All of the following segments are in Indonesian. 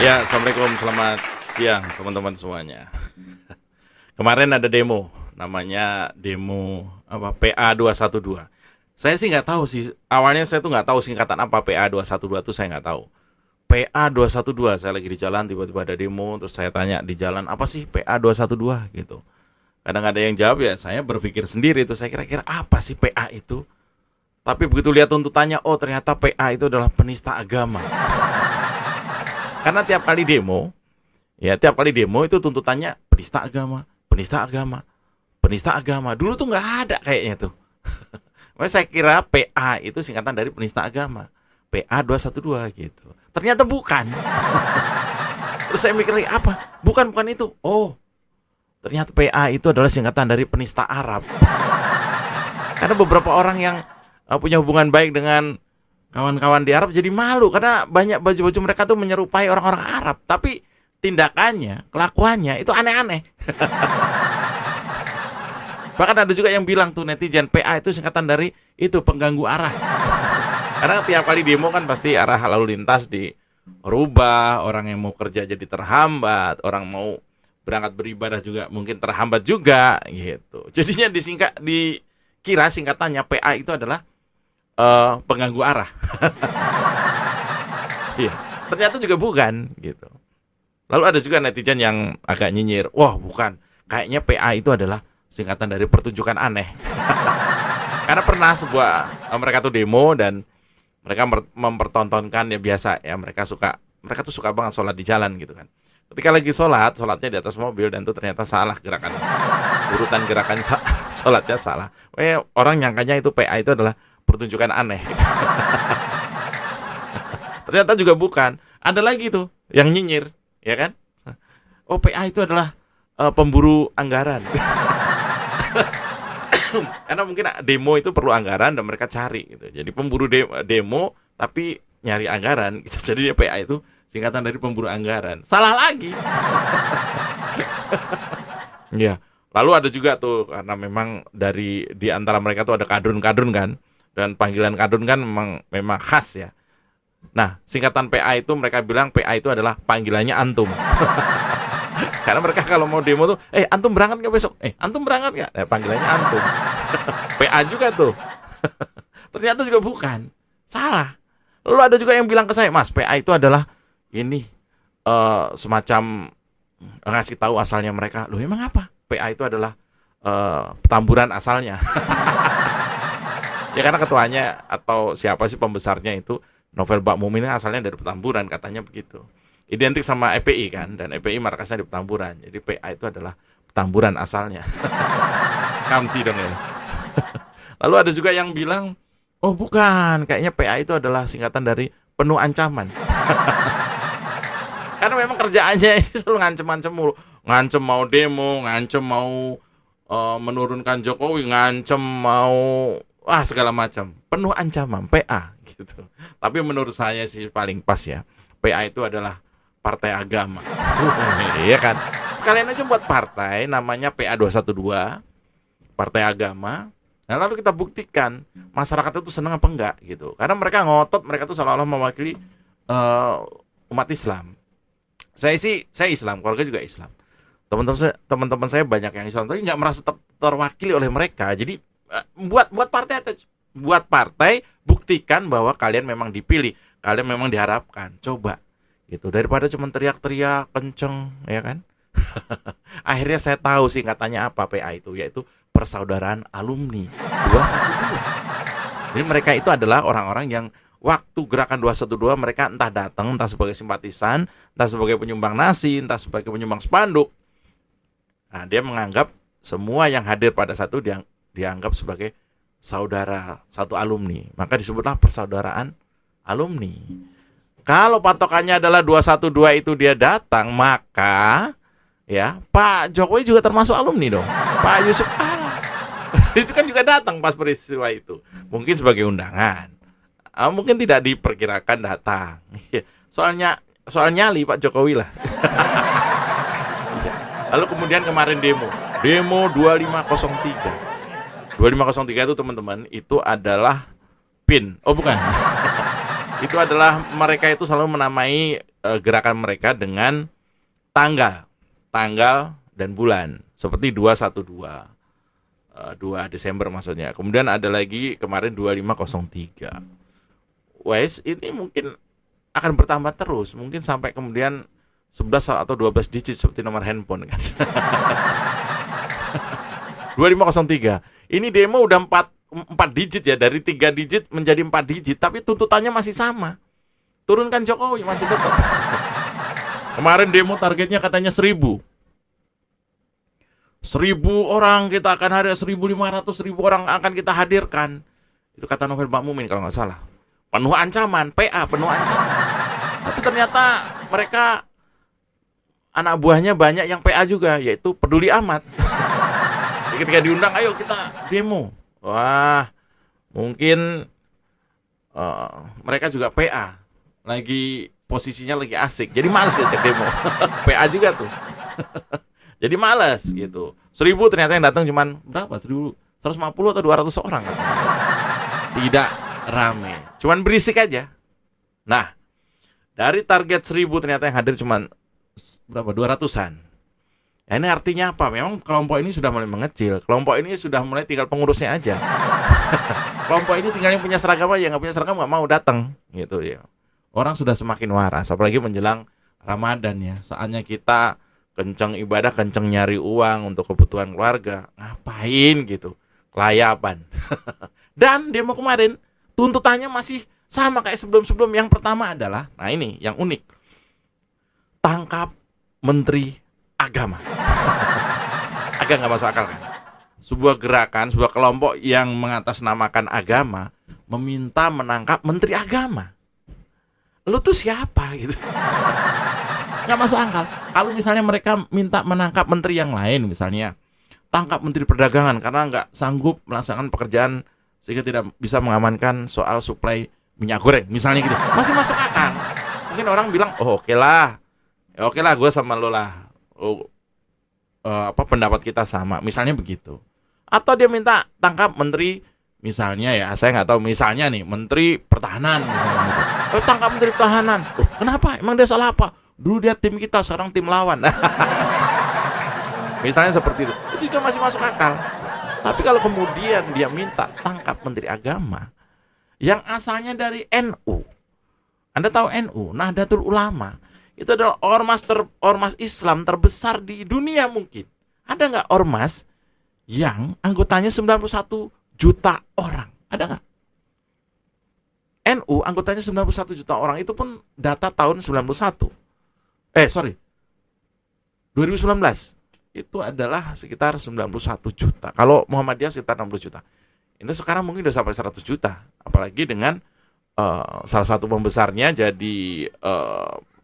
Ya, Assalamualaikum, selamat siang teman-teman semuanya. Kemarin ada demo, namanya demo apa PA 212. Saya sih nggak tahu sih, awalnya saya tuh nggak tahu singkatan apa PA 212 tuh saya nggak tahu. PA 212, saya lagi di jalan tiba-tiba ada demo, terus saya tanya di jalan apa sih PA 212 gitu. Kadang ada yang jawab ya, saya berpikir sendiri tuh, saya kira-kira apa sih PA itu? Tapi begitu lihat tuntutannya, oh ternyata PA itu adalah penista agama. Karena tiap kali demo itu tuntutannya penista agama, penista agama, penista agama. Dulu tuh nggak ada kayaknya tuh. Makanya saya kira PA itu singkatan dari penista agama, PA 212 gitu. Ternyata bukan. Terus saya mikir lagi apa? Bukan itu. Oh, ternyata PA itu adalah singkatan dari penista Arab. Karena beberapa orang yang punya hubungan baik dengan kawan-kawan di Arab jadi malu karena banyak baju-baju mereka tuh menyerupai orang-orang Arab, tapi tindakannya, kelakuannya itu aneh-aneh. Bahkan ada juga yang bilang tuh netizen, PA itu singkatan dari itu pengganggu arah. Karena tiap kali demo kan pasti arah lalu lintas dirubah, orang yang mau kerja jadi terhambat, orang mau berangkat beribadah juga mungkin terhambat juga gitu. Jadinya dikira singkatannya PA itu adalah pengganggu arah. Iya, ternyata juga bukan gitu. Lalu ada juga netizen yang agak nyinyir, wah bukan, kayaknya PA itu adalah singkatan dari pertunjukan aneh. Karena pernah mereka tuh demo dan mereka mempertontonkan ya biasa ya, mereka tuh suka banget sholat di jalan gitu kan. Ketika lagi sholatnya di atas mobil dan itu ternyata salah urutan gerakan sholatnya salah. Orang nyangkanya itu PA itu adalah pertunjukan aneh gitu. Ternyata juga bukan. Ada lagi tuh yang nyinyir, ya kan? Oh, PA itu adalah pemburu anggaran. Karena mungkin demo itu perlu anggaran dan mereka cari gitu. Jadi pemburu demo tapi nyari anggaran gitu. Jadi PA itu singkatan dari pemburu anggaran. Salah lagi. Ya. Lalu ada juga tuh karena memang di antara mereka tuh ada kadrun-kadrun kan. Dan panggilan kadrun kan memang khas ya. Nah, singkatan PA itu mereka bilang PA itu adalah panggilannya antum. Karena mereka kalau mau demo tuh, antum berangkat nggak besok? Antum berangkat nggak? Panggilannya antum. PA juga tuh. Ternyata juga bukan. Salah. Lalu ada juga yang bilang ke saya, Mas, PA itu adalah ini semacam ngasih tahu asalnya mereka. Loh, emang apa? PA itu adalah petamburan asalnya. Ya karena ketuanya atau siapa sih pembesarnya itu Novel Bakmumin asalnya dari Petamburan, katanya begitu. Identik sama EPI kan, dan EPI markasnya di Petamburan. Jadi PA itu adalah Petamburan asalnya. Kamsi dong ya. Lalu ada juga yang bilang, oh bukan, kayaknya PA itu adalah singkatan dari penuh ancaman. Karena memang kerjaannya ini selalu ngancem-ngancem mulu. Ngancem mau demo, ngancem mau menurunkan Jokowi, ngancem mau segala macam, penuh ancaman, PA gitu. Tapi menurut saya sih paling pas ya, PA itu adalah partai agama. Iya kan? Sekalian aja buat partai namanya PA 212, partai agama. Nah, lalu kita buktikan masyarakat itu senang apa enggak gitu. Karena mereka ngotot, mereka tuh seolah-olah mewakili umat Islam. Saya Islam, keluarga juga Islam. Teman-teman saya banyak yang Islam, tapi nggak merasa terwakili oleh mereka. Jadi buat partai buktikan bahwa kalian memang dipilih, kalian memang diharapkan, coba gitu, daripada cuma teriak-teriak kenceng ya kan. Akhirnya saya tahu singkatannya apa PA itu, yaitu Persaudaraan Alumni 212. Jadi mereka itu adalah orang-orang yang waktu gerakan 212 mereka entah datang, entah sebagai simpatisan, entah sebagai penyumbang nasi, entah sebagai penyumbang spanduk. Nah, dia menganggap semua yang hadir pada satu dianggap sebagai saudara, satu alumni. Maka disebutlah Persaudaraan Alumni. Kalau patokannya adalah 212 itu dia datang, maka ya Pak Jokowi juga termasuk alumni dong. Pak Yusuf Kala itu kan juga datang pas peristiwa itu. Mungkin sebagai undangan, mungkin tidak diperkirakan datang. Soal nyali Pak Jokowi lah. Lalu kemudian kemarin demo 2503. 2503 itu teman-teman, itu adalah PIN. Oh bukan. Itu adalah mereka itu selalu menamai gerakan mereka dengan tanggal dan bulan seperti 212 2 Desember maksudnya. Kemudian ada lagi kemarin 2503. Wes ini mungkin akan bertambah terus, mungkin sampai kemudian 11 atau 12 digit seperti nomor handphone kan. 2503. Ini demo udah 4 digit ya, dari 3 digit menjadi 4 digit, tapi tuntutannya masih sama. Turunkan Jokowi masih tetap. Kemarin demo targetnya katanya 1000 orang kita akan hadir, 1.500 orang akan kita hadirkan. Itu kata Novel Bakmumin kalau nggak salah. Penuh ancaman, PA penuh ancaman. Tapi ternyata mereka anak buahnya banyak yang PA juga, yaitu peduli amat. Ketika diundang, ayo kita demo. Wah, mungkin mereka juga PA. Lagi posisinya lagi asik. Jadi males diajak demo. PA juga tuh. Jadi malas gitu. 1000 ternyata yang datang cuman berapa? 150 atau 200 orang. Tidak rame. Cuman berisik aja. Nah, dari target 1000 ternyata yang hadir cuman berapa? 200-an. Ya, ini artinya apa? Memang kelompok ini sudah mulai mengecil. Kelompok ini sudah mulai tinggal pengurusnya aja. Kelompok ini tinggal yang punya seragam aja, nggak punya seragam nggak mau datang gitu ya. Orang sudah semakin waras, apalagi menjelang Ramadan ya. Saatnya kita kenceng ibadah, kenceng nyari uang untuk kebutuhan keluarga. Ngapain gitu? Kelayapan. Dan demo kemarin tuntutannya masih sama kayak sebelum-sebelum. Yang pertama adalah, nah ini yang unik. Tangkap Menteri Agama. Agak nggak masuk akal kan? Sebuah gerakan, sebuah kelompok yang mengatasnamakan agama meminta menangkap Menteri Agama. Lu tuh siapa gitu? Nggak masuk akal. Kalau misalnya mereka minta menangkap menteri yang lain, misalnya tangkap Menteri Perdagangan karena nggak sanggup melaksanakan pekerjaan sehingga tidak bisa mengamankan soal suplai minyak goreng, misalnya gitu, masih masuk akal. Mungkin orang bilang, oh oke lah, gue sama lo lah, pendapat kita sama, misalnya begitu. Atau dia minta tangkap menteri, misalnya ya, saya nggak tahu, misalnya nih Menteri Pertahanan, misalnya gitu. Tangkap Menteri Pertahanan, kenapa? Emang dia salah apa? Dulu dia tim kita, sekarang tim lawan. Misalnya seperti itu. Itu juga masih masuk akal. Tapi kalau kemudian dia minta tangkap Menteri Agama yang asalnya dari NU. Anda tahu NU, Nahdlatul Ulama. Itu adalah ormas Islam terbesar di dunia mungkin. Ada nggak ormas yang anggotanya 91 juta orang? Ada nggak? NU anggotanya 91 juta orang. Itu pun data tahun 2019. Itu adalah sekitar 91 juta. Kalau Muhammadiyah sekitar 60 juta. Ini sekarang mungkin udah sampai 100 juta. Apalagi dengan salah satu pembesarnya jadi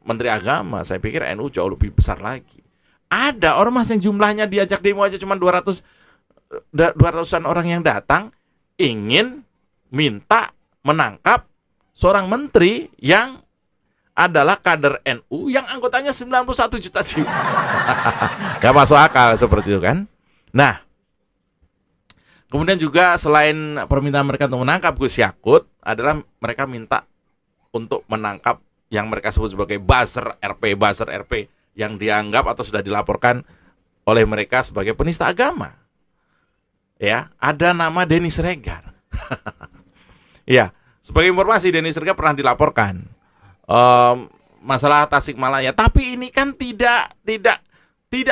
Menteri Agama. Saya pikir NU jauh lebih besar lagi. Ada ormas yang jumlahnya diajak demo aja cuma 200-an orang yang datang, ingin minta menangkap seorang menteri yang adalah kader NU yang anggotanya 91 juta jiwa. Gak masuk akal seperti itu kan. Nah, kemudian juga selain permintaan mereka untuk menangkap Gus Yakut, adalah mereka minta untuk menangkap yang mereka sebut sebagai buzzer RP yang dianggap atau sudah dilaporkan oleh mereka sebagai penista agama. Ya, ada nama Denny Siregar. Ya, sebagai informasi Denny Siregar pernah dilaporkan masalah Tasikmalaya, tapi ini kan tidak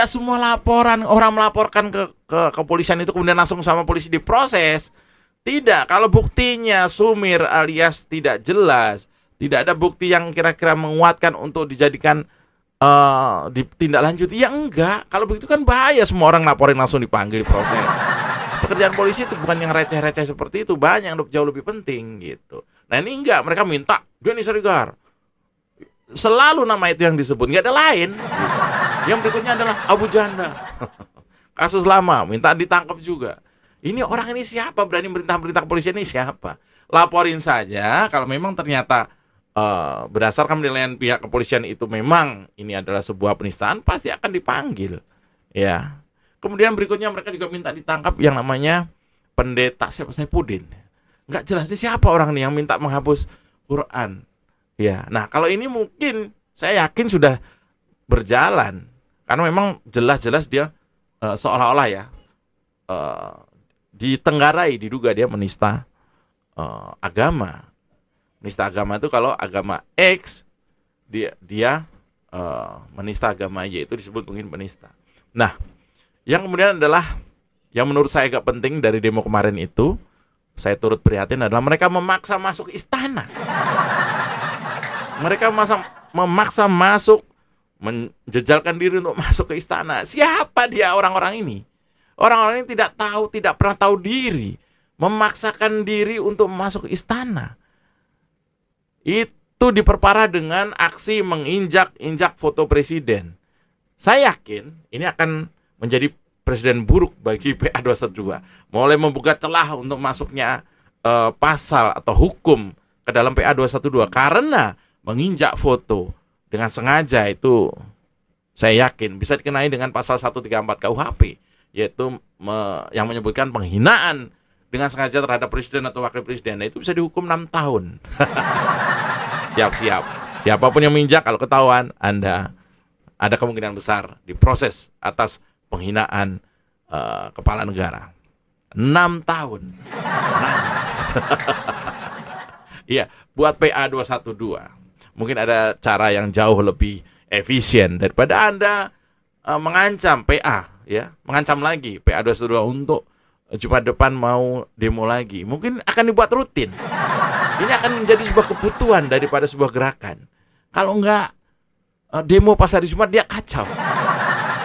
semua laporan orang melaporkan ke kepolisian itu kemudian langsung sama polisi diproses. Tidak, kalau buktinya sumir alias tidak jelas, tidak ada bukti yang kira-kira menguatkan untuk dijadikan ditindaklanjuti, ya enggak. Kalau begitu kan bahaya, semua orang laporin langsung dipanggil diproses. Pekerjaan polisi itu bukan yang receh-receh seperti itu, banyak yang jauh lebih penting gitu. Nah ini enggak, mereka minta Denny Siregar. Selalu nama itu yang disebut, nggak ada lain. Yang berikutnya adalah Abu Janda. Kasus lama, minta ditangkap juga. Ini orang ini siapa? Berani merintah kepolisian ini siapa? Laporin saja. Kalau memang ternyata berdasarkan penilaian pihak kepolisian itu memang ini adalah sebuah penistaan, pasti akan dipanggil. Ya. Kemudian berikutnya mereka juga minta ditangkap yang namanya pendeta Saipudin. Nggak jelas siapa orang ini yang minta menghapus Quran. Ya, nah kalau ini mungkin Saya yakin sudah berjalan. Karena memang jelas-jelas dia seolah-olah ya ditenggarai, diduga dia menista agama. Menista agama itu kalau agama X dia menista agama Y, itu disebut mungkin penista. Nah, yang kemudian adalah yang menurut saya agak penting dari demo kemarin itu, saya turut prihatin adalah mereka memaksa masuk istana. Mereka memaksa masuk, menjejalkan diri untuk masuk ke istana. Siapa dia orang-orang ini? Orang-orang ini tidak tahu, tidak pernah tahu diri, memaksakan diri untuk masuk ke istana. Itu diperparah dengan aksi menginjak-injak foto presiden. Saya yakin ini akan menjadi presiden buruk bagi PA 212. Mulai membuka celah untuk masuknya pasal atau hukum ke dalam PA 212 karena menginjak foto dengan sengaja, itu saya yakin bisa dikenai dengan pasal 134 KUHP, yaitu yang menyebutkan penghinaan dengan sengaja terhadap presiden atau wakil presiden. Nah, itu bisa dihukum 6 tahun. Siap-siap. Siapapun yang menginjak, kalau ketahuan, Anda ada kemungkinan besar diproses atas penghinaan kepala negara. 6 tahun. Nice. Iya, buat PA 212 mungkin ada cara yang jauh lebih efisien daripada Anda mengancam PA, ya, mengancam lagi PA 212 untuk Jumat depan mau demo lagi. Mungkin akan dibuat rutin. Ini akan menjadi sebuah kebutuhan daripada sebuah gerakan. Kalau enggak demo pas hari Jumat, dia kacau.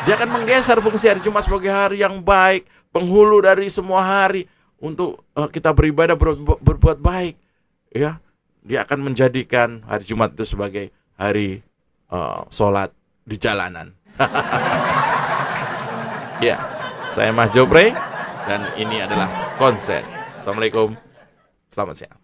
Dia akan menggeser fungsi hari Jumat sebagai hari yang baik, penghulu dari semua hari untuk kita beribadah, berbuat baik, ya. Dia akan menjadikan hari Jumat itu sebagai hari sholat di jalanan. Ya, saya Mas Jopre dan ini adalah Konsen. Assalamualaikum, selamat siang.